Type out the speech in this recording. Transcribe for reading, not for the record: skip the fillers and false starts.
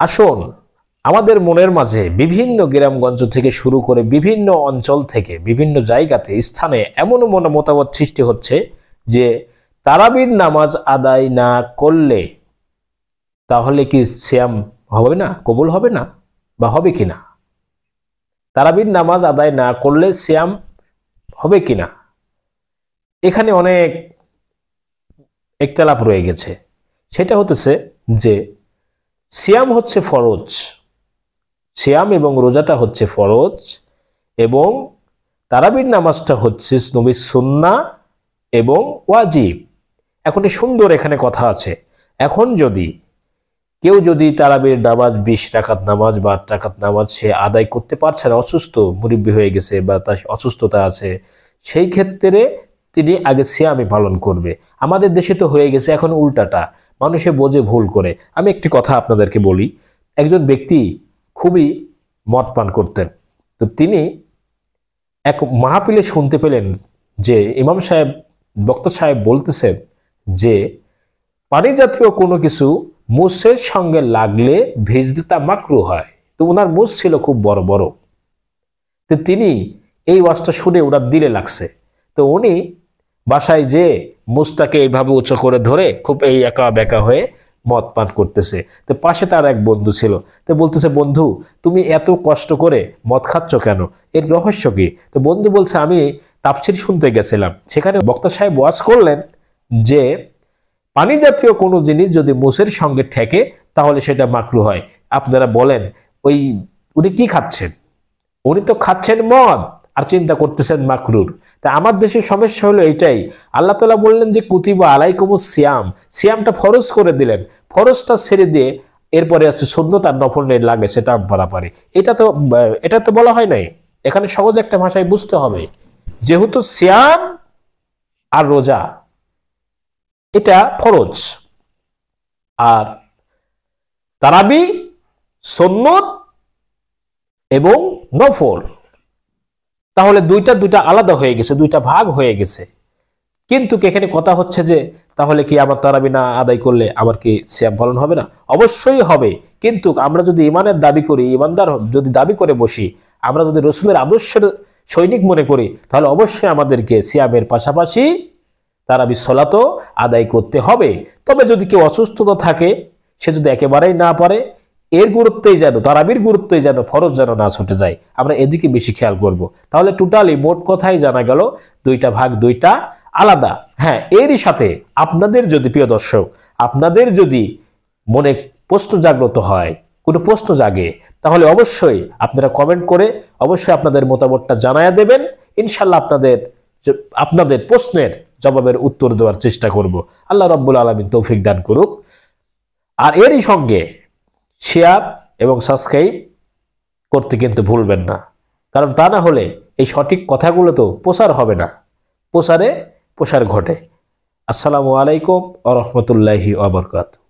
আসুন আমাদের মনের মাঝে বিভিন্ন গ্রামগঞ্জ থেকে শুরু করে বিভিন্ন অঞ্চল থেকে বিভিন্ন জায়গাতে স্থানে এমন মতামত সৃষ্টি হচ্ছে যে তারাবির নামাজ আদায় না করলে তাহলে কি সিয়াম হবে না, কবুল হবে না, বা হবে কিনা? তারাবির নামাজ আদায় না করলে সিয়াম হবে কিনা, এখানে অনেক ইখতিলাফ রয়ে গেছে। সেটা হতেছে যে সিয়াম হচ্ছে ফরজ, সিয়াম এবং রোজাটা হচ্ছে ফরজ এবং তারাবির নামাজটা হচ্ছে নবীর সুন্নাহ এবং ওয়াজিব। এখন সুন্দর এখানে কথা আছে। এখন কেউ যদি তারাবির নামাজ 20 রাকাত নামাজ বা 8 রাকাত নামাজ সে আদায় করতে পারছে না, অসুস্থ মুরিব্বি হয়ে গেছে বা তার অসুস্থতা আছে, সেই ক্ষেত্রে তিনি আগে সিয়ামই পালন করবে। আমাদের দেশে তো হয়ে গেছে এখন উল্টাটা, মানুষে বোঝে ভুল করে। আমি একটি কথা আপনাদেরকে বলি। একজন ব্যক্তি খুবই মদ পান করতেন, তো তিনি এক মাহফিলে শুনতে পেলেন যে ইমাম সাহেব, বক্তা সাহেব বলতেছেন যে পানি জাতীয় কোনো কিছু মুসের সঙ্গে লাগলে ভিজলে তা মাকরু হয়। তো ওনার মুস ছিল খুব বড় বড়, তো তিনি এই ওয়াজটা শুনে ওনার দিলে লাগছে। তো উনি বাসায় যে মুসটাকে এইভাবে উঁচু করে ধরে খুব এই একা বেকা হয়ে মদ পান করতেছে। তো পাশে তার এক বন্ধু ছিল, তো বলতেছে, বন্ধু তুমি এত কষ্ট করে মদ খাচ্ছ কেন, এর রহস্য কি? তো বন্ধু বলছে, আমি তাফসীর শুনতে গেছিলাম, সেখানে বক্তা সাহেব ওয়াজ করলেন যে পানি জাতীয় কোনো জিনিস যদি মুসের সঙ্গে ঠেকে তাহলে সেটা মাকরু হয়। আপনারা বলেন উনি কি খাচ্ছেন? উনি তো খাচ্ছেন মদ আর চিন্তা করতেছেন মাকরুর। তা আমার দেশের সমস্যা হলো এইটাই। আল্লাহ তাআলা বললেন যে কুতিবা আলাইকুমুস সিয়াম, সিয়ামটা ফরজ করে দিলেন, ফরজটা ছেড়ে দিয়ে এরপরে আছে সুন্নত আর নফল নেই লাগে সেটা পারাপারি। এটা তো বলা হয় নাই। এখানে সহজ একটা ভাষায় বুঝতে হবে, যেহেতু সিয়াম আর রোজা এটা ফরজ আর তারাবি সুন্নত এবং নফল, তাহলে দুইটা আলাদা হয়ে গেছে, দুইটা ভাগ হয়ে গেছে। কিন্তু এখানে কথা হচ্ছে যে তাহলে কি আমার তারাবি না আদায় করলে আমার কি সিয়াম পালন হবে না? অবশ্যই হবে। কিন্তু আমরা যদি ইমানের দাবি করি, ইমানদার যদি দাবি করে বসি, আমরা যদি রসুলের আদর্শের সৈনিক মনে করি, তাহলে অবশ্যই আমাদেরকে সিয়ামের পাশাপাশি তারাবি সালাতও আদায় করতে হবে। তবে যদি কেউ অসুস্থতা থাকে, সে যদি একেবারেই না পারে, এর গুরুত্বই যেন, তারাবির গুরুত্বই যেন ফরজ যেন না ছুটে যায়, আমরা এদিকে বেশি খেয়াল করব। তাহলে টোটালি মোট কথাই জানা গেল দুইটা ভাগ, দুইটা আলাদা। হ্যাঁ, এরই সাথে আপনাদের যদি, প্রিয় দর্শক, আপনাদের যদি মনে প্রশ্ন জাগ্রত হয়, কোনো প্রশ্ন জাগে, তাহলে অবশ্যই আপনারা কমেন্ট করে অবশ্যই আপনাদের মতামতটা জানায়া দেবেন। ইনশাল্লাহ আপনাদের প্রশ্নের জবাবের উত্তর দেওয়ার চেষ্টা করব। আল্লাহ রাব্বুল আলামিন তৌফিক দান করুক। আর এরই সঙ্গে শেয়ার এবং সাবস্ক্রাইব করতে কিন্তু ভুলবেন না, কারণ তা না হলে এই সঠিক কথাগুলো তো প্রচার হবে না, প্রসার ঘটে। আসসালামু আলাইকুম ওয়া রাহমাতুল্লাহি ওয়া বারাকাতুহু।